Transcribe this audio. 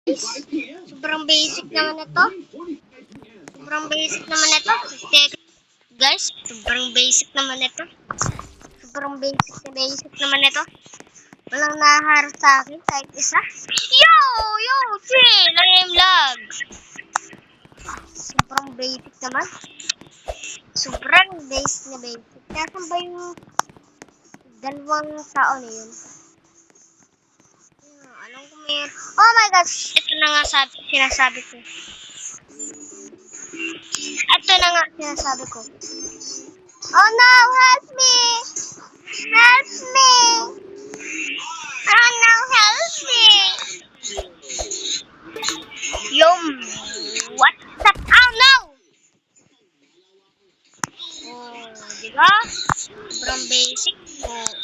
Sobrang basic naman ito. Sobrang basic naman ito. Guys, sobrang basic naman ito. Sobrang basic naman ito. Walang naharap sa akin kahit isa. Yo! Chill! I'm lag. Sobrang basic naman. Sobrang basic na basic. Nasaan ba yung dalawang tao na yun? Alam ko may... Oh my gosh! Ito na nga sinasabi ko. Ito na nga sinasabi ko. Oh no! Help me! Help me! Oh no! Help me! What's up? Oh no! Oh, diba? Sobrang basic. Oh.